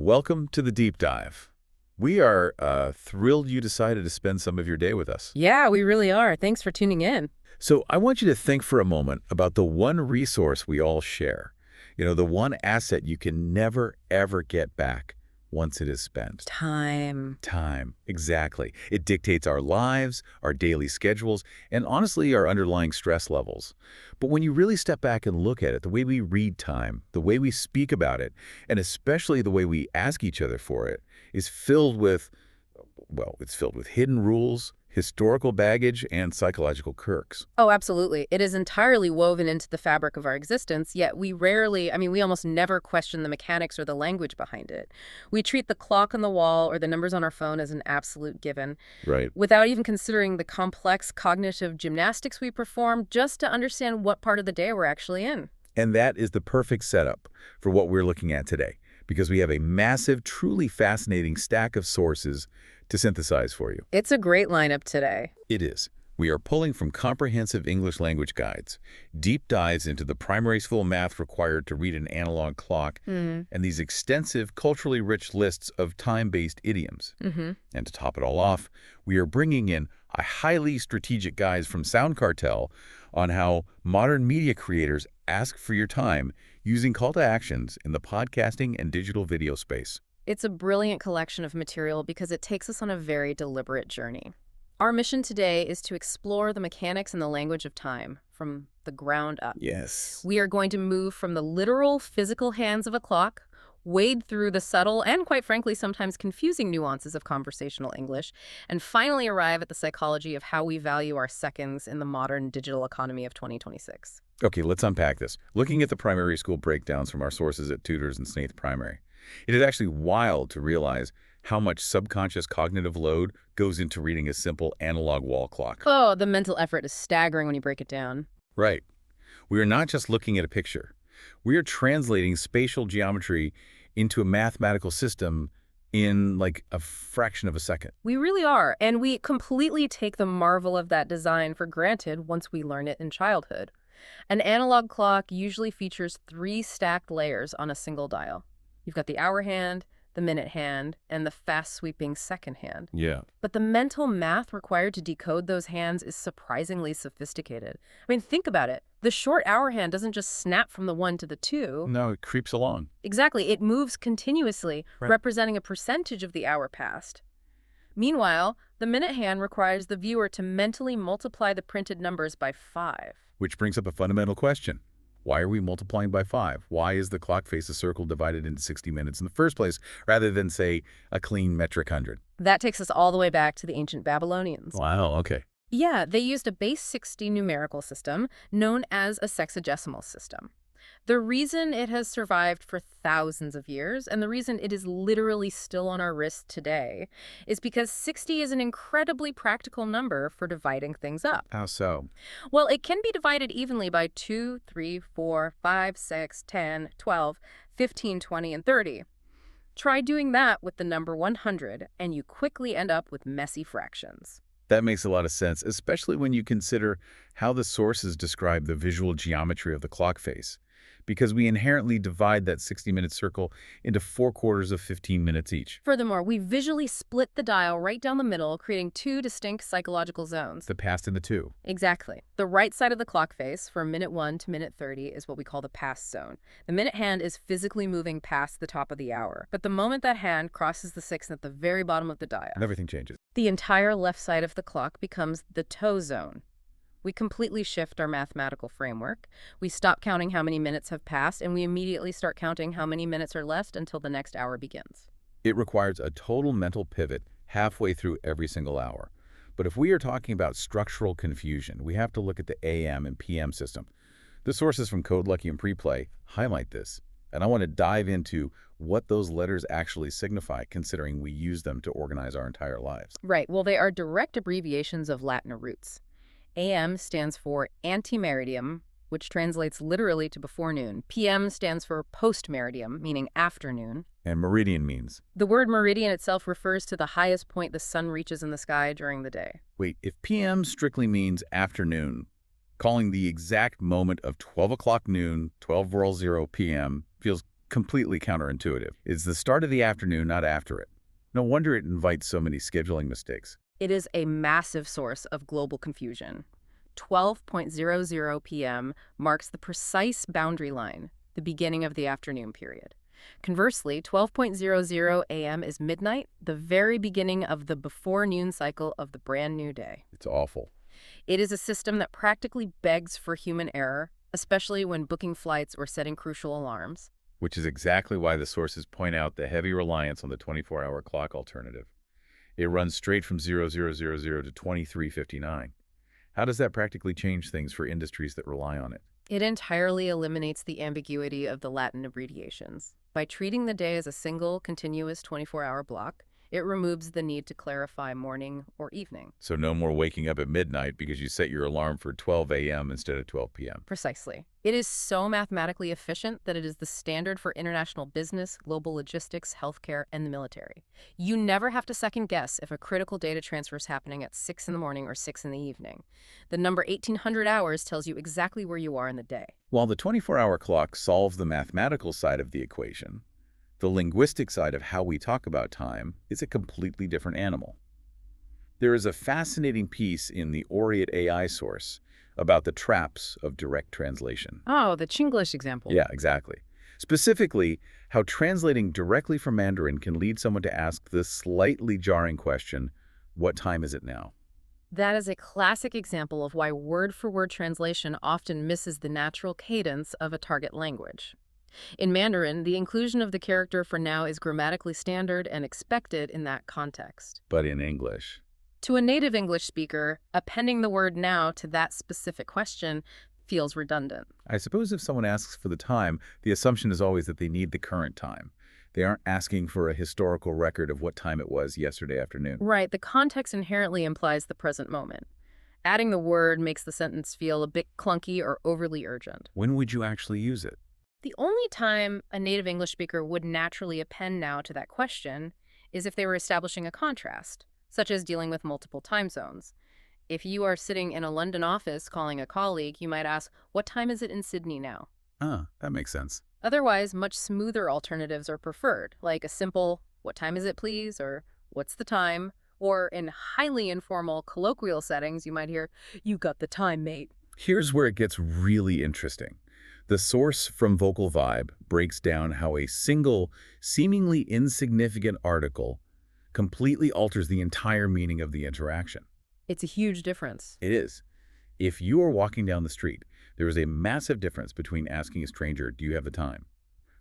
Welcome to the Deep Dive. We are thrilled you decided to spend some of your day with us. Yeah, we really are. Thanks for tuning in. So I want you to think for a moment about the one resource we all share. The one asset you can never, ever get back once it is spent. Time. Time, exactly. It dictates our lives, our daily schedules, and honestly, our underlying stress levels. But when you really step back and look at it, the way we read time, the way we speak about it, and especially the way we ask each other for it, is filled with, well, it's filled with hidden rules, historical baggage, and psychological quirks. Oh, absolutely. It is entirely woven into the fabric of our existence, yet we we almost never question the mechanics or the language behind it. We treat the clock on the wall or the numbers on our phone as an absolute given, Right. without even considering the complex cognitive gymnastics we perform just to understand what part of the day we're actually in. And that is the perfect setup for what we're looking at today, because we have a massive, truly fascinating stack of sources to synthesize for you. It's a great lineup today. It is. We are pulling from comprehensive English language guides, deep dives into the primary school math required to read an analog clock, and these extensive, culturally rich lists of time-based idioms. And to top it all off, we are bringing in a highly strategic guide from Sound Cartel on how modern media creators ask for your time using call to actions in the podcasting and digital video space. It's a brilliant collection of material because it takes us on a very deliberate journey. Our mission today is to explore the mechanics and the language of time from the ground up. Yes. We are going to move from the literal physical hands of a clock, wade through the subtle and, quite frankly, sometimes confusing nuances of conversational English, and finally arrive at the psychology of how we value our seconds in the modern digital economy of 2026. Okay, let's unpack this. Looking at the primary school breakdowns from our sources at Tutors and Snaith Primary, it is actually wild to realize how much subconscious cognitive load goes into reading a simple analog wall clock. Oh, the mental effort is staggering when you break it down. Right. We are not just looking at a picture. We are translating spatial geometry into a mathematical system in like a fraction of a second. We really are, and we completely take the marvel of that design for granted once we learn it in childhood. An analog clock usually features 3 stacked layers on a single dial. You've got the hour hand, the minute hand, and the fast-sweeping second hand. Yeah. But the mental math required to decode those hands is surprisingly sophisticated. I mean, think about it. The short hour hand doesn't just snap from the 1 to the 2. No, it creeps along. Exactly. It moves continuously, Right. representing a percentage of the hour passed. Meanwhile, the minute hand requires the viewer to mentally multiply the printed numbers by 5. Which brings up a fundamental question. Why are we multiplying by 5? Why is the clock face a circle divided into 60 minutes in the first place, rather than, say, a clean metric 100? That takes us all the way back to the ancient Babylonians. Wow, okay. Yeah, they used a base 60 numerical system known as a sexagesimal system. The reason it has survived for thousands of years, and the reason it is literally still on our wrist today, is because 60 is an incredibly practical number for dividing things up. How so? Well, it can be divided evenly by 2, 3, 4, 5, 6, 10, 12, 15, 20, and 30. Try doing that with the number 100, and you quickly end up with messy fractions. That makes a lot of sense, especially when you consider how the sources describe the visual geometry of the clock face, because we inherently divide that 60-minute circle into 4 quarters of 15 minutes each. Furthermore, we visually split the dial right down the middle, creating 2 distinct psychological zones. The past and the two. Exactly. The right side of the clock face, from minute 1 to minute 30, is what we call the past zone. The minute hand is physically moving past the top of the hour. But the moment that hand crosses the 6 at the very bottom of the dial, Everything changes. the entire left side of the clock becomes the toe zone. We completely shift our mathematical framework. We stop counting how many minutes have passed, and we immediately start counting how many minutes are left until the next hour begins. It requires a total mental pivot halfway through every single hour. But if we are talking about structural confusion, we have to look at the AM and PM system. The sources from Code Lucky and Preplay highlight this, and I want to dive into what those letters actually signify, considering we use them to organize our entire lives. Right. Well, they are direct abbreviations of Latin roots. AM stands for antemeridium, which translates literally to before noon. PM stands for postmeridium, meaning afternoon. And meridian means? The word meridian itself refers to the highest point the sun reaches in the sky during the day. Wait, if PM strictly means afternoon, calling the exact moment of 12 o'clock noon, 12:00 p.m. feels Completely counterintuitive. It's the start of the afternoon, not after it. No wonder it invites so many scheduling mistakes. It is a massive source of global confusion. 12:00 p.m. marks the precise boundary line, the beginning of the afternoon period. Conversely, 12:00 a.m. is midnight, the very beginning of the before-noon cycle of the brand new day. It's awful. It is a system that practically begs for human error, especially when booking flights or setting crucial alarms. Which is exactly why the sources point out the heavy reliance on the 24-hour clock alternative. It runs straight from 0000 to 23:59. How does that practically change things for industries that rely on it? It entirely eliminates the ambiguity of the Latin abbreviations. By treating the day as a single, continuous 24-hour block, it removes the need to clarify morning or evening. So no more waking up at midnight because you set your alarm for 12 a.m. instead of 12 p.m. Precisely. It is so mathematically efficient that it is the standard for international business, global logistics, healthcare, and the military. You never have to second guess if a critical data transfer is happening at 6 in the morning or 6 in the evening. The number 1800 hours tells you exactly where you are in the day. While the 24-hour clock solves the mathematical side of the equation, the linguistic side of how we talk about time is a completely different animal. There is a fascinating piece in the Aureate AI source about the traps of direct translation. Oh, the Chinglish example. Yeah, exactly. Specifically, how translating directly from Mandarin can lead someone to ask the slightly jarring question, what time is it now? That is a classic example of why word-for-word translation often misses the natural cadence of a target language. In Mandarin, the inclusion of the character for now is grammatically standard and expected in that context. But in English, To a native English speaker, appending the word now to that specific question feels redundant. I suppose if someone asks for the time, the assumption is always that they need the current time. They aren't asking for a historical record of what time it was yesterday afternoon. Right, the context inherently implies the present moment. Adding the word makes the sentence feel a bit clunky or overly urgent. When would you actually use it? The only time a native English speaker would naturally append now to that question is if they were establishing a contrast, such as dealing with multiple time zones. If you are sitting in a London office calling a colleague, you might ask, "What time is it in Sydney now?" Ah, that makes sense. Otherwise, much smoother alternatives are preferred, like a simple, "What time is it, please?" or "What's the time?" Or in highly informal, colloquial settings, you might hear, "You got the time, mate." Here's where it gets really interesting. The source from VocalVibe breaks down how a single, seemingly insignificant article completely alters the entire meaning of the interaction. It's a huge difference. It is. If you are walking down the street, there is a massive difference between asking a stranger, do you have the time,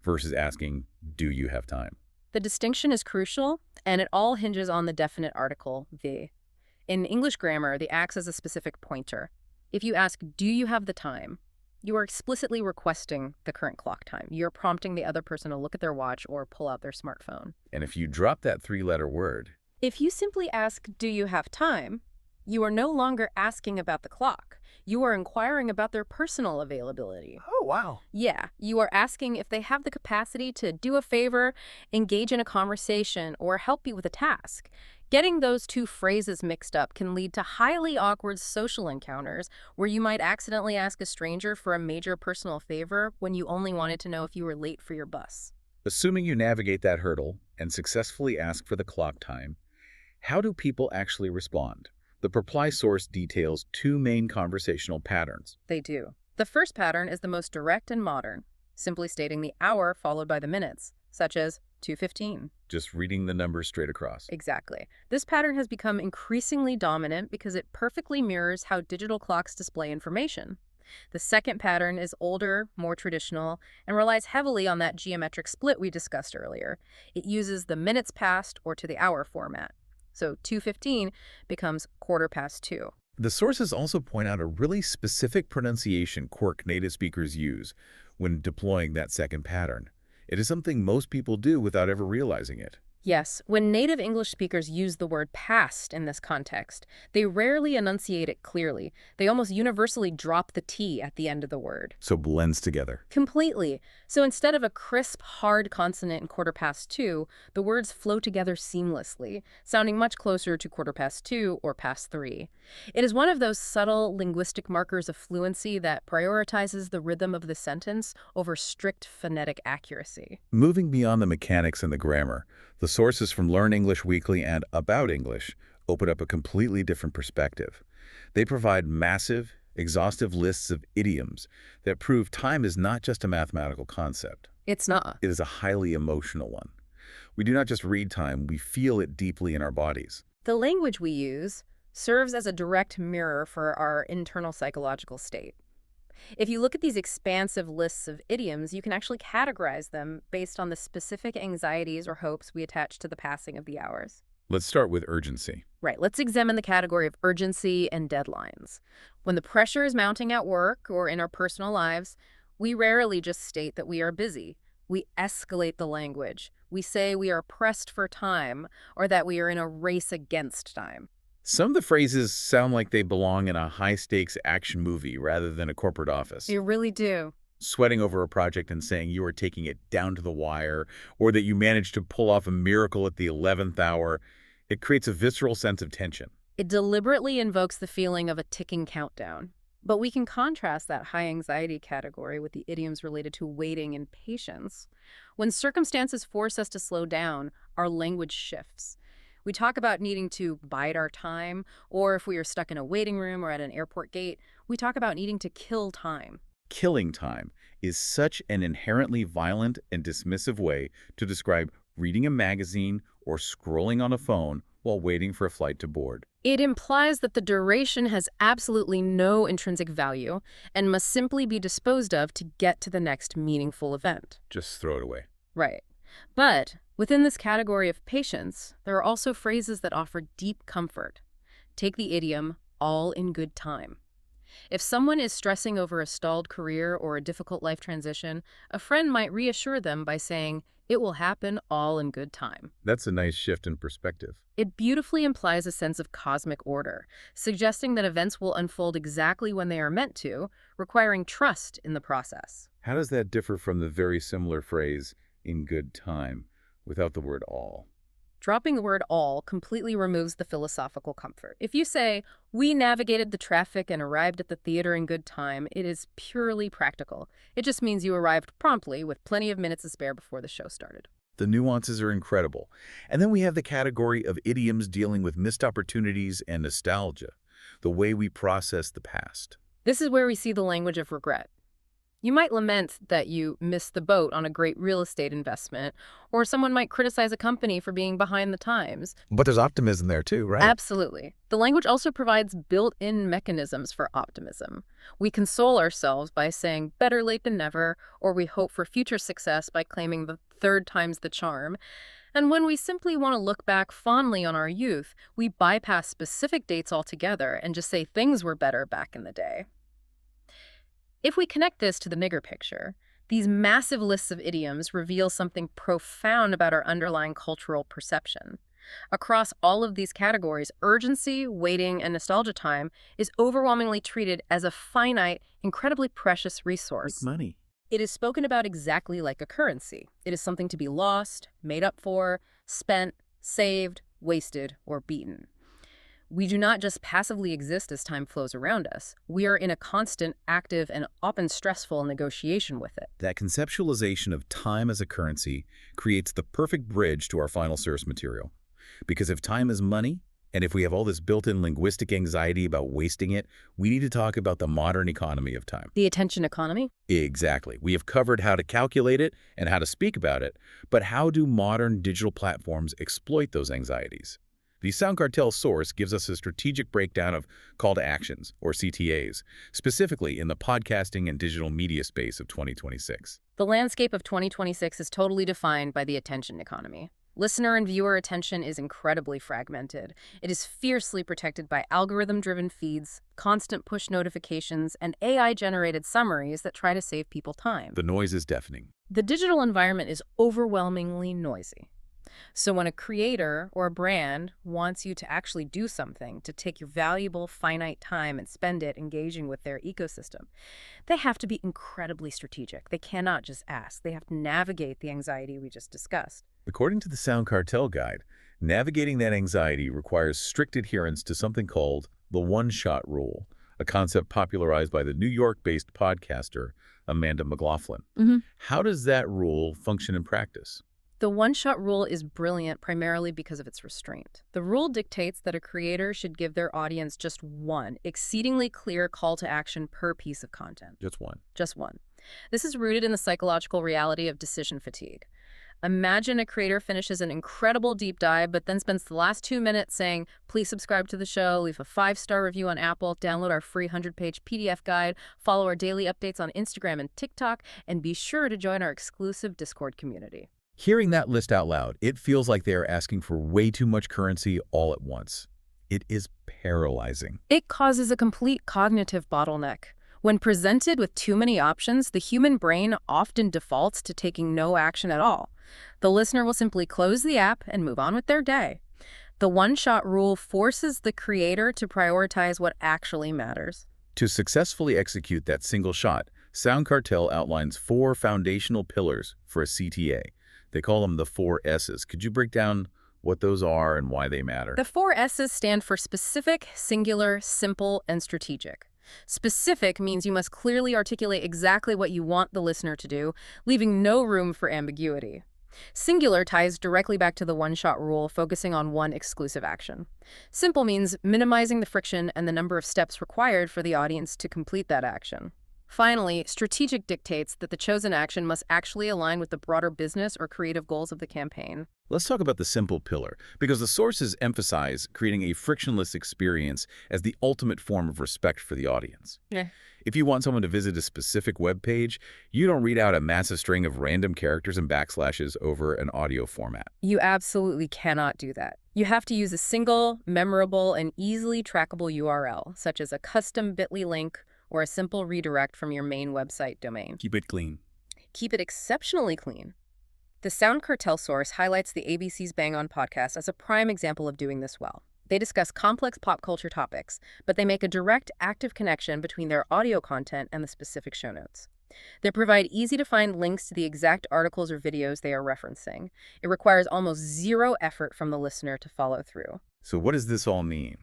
versus asking, do you have time? The distinction is crucial, and it all hinges on the definite article, the. In English grammar, the acts as a specific pointer. If you ask, "Do you have the time?" you are explicitly requesting the current clock time. You're prompting the other person to look at their watch or pull out their smartphone. And if you drop that three-letter word, If you simply ask, "Do you have time?" you are no longer asking about the clock. You are inquiring about their personal availability. oh, wow. Yeah, you are asking if they have the capacity to do a favor, engage in a conversation, or help you with a task. Getting those two phrases mixed up can lead to highly awkward social encounters where you might accidentally ask a stranger for a major personal favor when you only wanted to know if you were late for your bus. Assuming you navigate that hurdle and successfully ask for the clock time, how do people actually respond? The reply source details two main conversational patterns. They do. The first pattern is the most direct and modern, simply stating the hour followed by the minutes, such as 2:15. Just reading the numbers straight across. Exactly. This pattern has become increasingly dominant because it perfectly mirrors how digital clocks display information. The second pattern is older, more traditional, and relies heavily on that geometric split we discussed earlier. It uses the minutes past or to the hour format. So 2:15 becomes 2:15. The sources also point out a really specific pronunciation quirk native speakers use when deploying that second pattern. It is something most people do without ever realizing it. Yes, when native English speakers use the word past in this context, they rarely enunciate it clearly. They almost universally drop the T at the end of the word. So blends together. Completely. So instead of a crisp, hard consonant in quarter past two, the words flow together seamlessly, sounding much closer to quarter past two or past three. It is one of those subtle linguistic markers of fluency that prioritizes the rhythm of the sentence over strict phonetic accuracy. Moving beyond the mechanics and the grammar, the sources from Learn English Weekly and About English open up a completely different perspective. They provide massive, exhaustive lists of idioms that prove time is not just a mathematical concept. It's not. It is a highly emotional one. We do not just read time, we feel it deeply in our bodies. The language we use serves as a direct mirror for our internal psychological state. If you look at these expansive lists of idioms, you can actually categorize them based on the specific anxieties or hopes we attach to the passing of the hours. Let's start with urgency. Right, let's examine the category of urgency and deadlines. When the pressure is mounting at work or in our personal lives, we rarely just state that we are busy. We escalate the language. We say we are pressed for time or that we are in a race against time. Some of the phrases sound like they belong in a high-stakes action movie rather than a corporate office. You really do. Sweating over a project and saying you are taking it down to the wire, or that you managed to pull off a miracle at the 11th hour, it creates a visceral sense of tension. It deliberately invokes the feeling of a ticking countdown. But we can contrast that high anxiety category with the idioms related to waiting and patience. When circumstances force us to slow down, our language shifts. We talk about needing to bide our time, or if we are stuck in a waiting room or at an airport gate, we talk about needing to kill time. Killing time is such an inherently violent and dismissive way to describe reading a magazine or scrolling on a phone while waiting for a flight to board. It implies that the duration has absolutely no intrinsic value and must simply be disposed of to get to the next meaningful event. Just throw it away. Right. But within this category of patience, there are also phrases that offer deep comfort. Take the idiom, all in good time. If someone is stressing over a stalled career or a difficult life transition, a friend might reassure them by saying, it will happen all in good time. That's a nice shift in perspective. It beautifully implies a sense of cosmic order, suggesting that events will unfold exactly when they are meant to, requiring trust in the process. How does that differ from the very similar phrase, in good time, without the word all? Dropping the word all completely removes the philosophical comfort. If you say, we navigated the traffic and arrived at the theater in good time, it is purely practical. It just means you arrived promptly with plenty of minutes to spare before the show started. The nuances are incredible. And then we have the category of idioms dealing with missed opportunities and nostalgia, the way we process the past. This is where we see the language of regret. You might lament that you missed the boat on a great real estate investment, or someone might criticize a company for being behind the times. But there's optimism there too, right? Absolutely. The language also provides built-in mechanisms for optimism. We console ourselves by saying better late than never, or we hope for future success by claiming the third time's the charm. And when we simply want to look back fondly on our youth, we bypass specific dates altogether and just say things were better back in the day. If we connect this to the bigger picture, these massive lists of idioms reveal something profound about our underlying cultural perception. Across all of these categories, urgency, waiting, and nostalgia time is overwhelmingly treated as a finite, incredibly precious resource. Like money. It is spoken about exactly like a currency. It is something to be lost, made up for, spent, saved, wasted, or beaten. We do not just passively exist as time flows around us. We are in a constant, active, and often stressful negotiation with it. That conceptualization of time as a currency creates the perfect bridge to our final source material. Because if time is money, and if we have all this built-in linguistic anxiety about wasting it, we need to talk about the modern economy of time. The attention economy? Exactly. We have covered how to calculate it and how to speak about it, but how do modern digital platforms exploit those anxieties? The Sound Cartel source gives us a strategic breakdown of call to actions, or CTAs, specifically in the podcasting and digital media space of 2026. The landscape of 2026 is totally defined by the attention economy. Listener and viewer attention is incredibly fragmented. It is fiercely protected by algorithm-driven feeds, constant push notifications, and AI-generated summaries that try to save people time. The noise is deafening. The digital environment is overwhelmingly noisy. So when a creator or a brand wants you to actually do something, to take your valuable, finite time and spend it engaging with their ecosystem, they have to be incredibly strategic. They cannot just ask. They have to navigate the anxiety we just discussed. According to the Sound Cartel Guide, navigating that anxiety requires strict adherence to something called the one-shot rule, a concept popularized by the New York-based podcaster Amanda McLaughlin. How does that rule function in practice? The one-shot rule is brilliant primarily because of its restraint. The rule dictates that a creator should give their audience just one exceedingly clear call to action per piece of content. Just one. Just one. This is rooted in the psychological reality of decision fatigue. Imagine a creator finishes an incredible deep dive, but then spends the last 2 minutes saying, please subscribe to the show, leave a 5-star review on Apple, download our free 100-page PDF guide, follow our daily updates on Instagram and TikTok, and be sure to join our exclusive Discord community. Hearing that list out loud, it feels like they are asking for way too much currency all at once. It is paralyzing. It causes a complete cognitive bottleneck. When presented with too many options, the human brain often defaults to taking no action at all. The listener will simply close the app and move on with their day. The one-shot rule forces the creator to prioritize what actually matters. To successfully execute that single shot, Sound Cartel outlines 4 foundational pillars for a CTA. They call them the 4 S's. Could you break down what those are and why they matter? The 4 S's stand for specific, singular, simple, and strategic. Specific means you must clearly articulate exactly what you want the listener to do, leaving no room for ambiguity. Singular ties directly back to the one-shot rule, focusing on one exclusive action. Simple means minimizing the friction and the number of steps required for the audience to complete that action. Finally, strategic dictates that the chosen action must actually align with the broader business or creative goals of the campaign. Let's talk about the simple pillar, because the sources emphasize creating a frictionless experience as the ultimate form of respect for the audience. If you want someone to visit a specific web page, you don't read out a massive string of random characters and backslashes over an audio format. You absolutely cannot do that. You have to use a single, memorable, and easily trackable URL, such as a custom bit.ly link or a simple redirect from your main website domain. Keep it clean. Keep it exceptionally clean. The Sound Cartel source highlights the ABC's Bang On podcast as a prime example of doing this well. They discuss complex pop culture topics, but they make a direct, active connection between their audio content and the specific show notes. They provide easy-to-find links to the exact articles or videos they are referencing. It requires almost zero effort from the listener to follow through. So what does this all mean?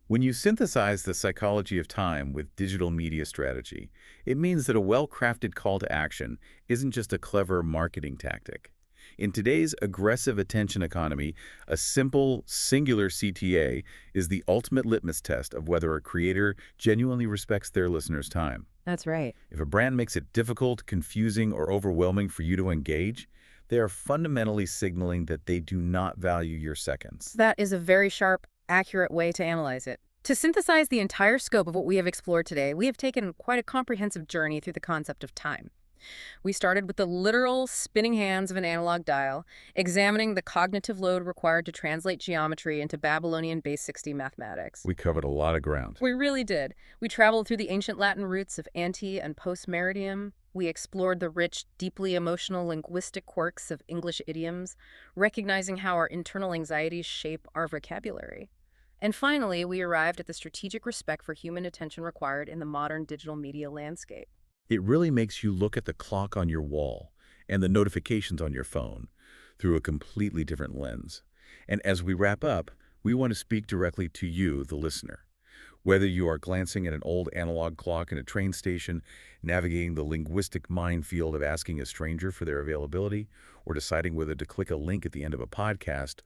When you synthesize the psychology of time with digital media strategy, it means that a well-crafted call to action isn't just a clever marketing tactic. In today's aggressive attention economy, a simple, singular CTA is the ultimate litmus test of whether a creator genuinely respects their listeners' time. That's right. If a brand makes it difficult, confusing, or overwhelming for you to engage, they are fundamentally signaling that they do not value your seconds. That is a very sharp, accurate way to analyze it. To synthesize the entire scope of what we have explored today, we have taken quite a comprehensive journey through the concept of time. We started with the literal spinning hands of an analog dial, examining the cognitive load required to translate geometry into Babylonian base 60 mathematics. We covered a lot of ground. We really did. We traveled through the ancient Latin roots of ante and post-meridiem. We explored the rich, deeply emotional linguistic quirks of English idioms, recognizing how our internal anxieties shape our vocabulary. And finally, we arrived at the strategic respect for human attention required in the modern digital media landscape. It really makes you look at the clock on your wall and the notifications on your phone through a completely different lens. And as we wrap up, we want to speak directly to you, the listener. Whether you are glancing at an old analog clock in a train station, navigating the linguistic minefield of asking a stranger for their availability, or deciding whether to click a link at the end of a podcast,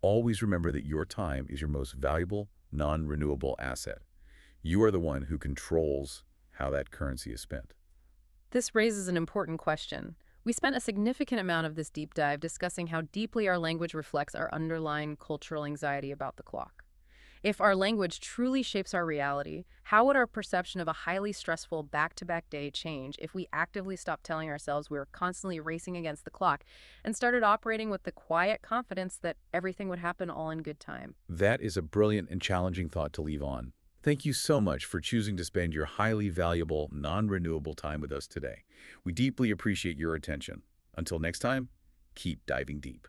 always remember that your time is your most valuable, non-renewable asset. You are the one who controls how that currency is spent. This raises an important question. We spent a significant amount of this deep dive discussing how deeply our language reflects our underlying cultural anxiety about the clock. If our language truly shapes our reality, how would our perception of a highly stressful back-to-back day change if we actively stopped telling ourselves we were constantly racing against the clock and started operating with the quiet confidence that everything would happen all in good time? That is a brilliant and challenging thought to leave on. Thank you so much for choosing to spend your highly valuable, non-renewable time with us today. We deeply appreciate your attention. Until next time, keep diving deep.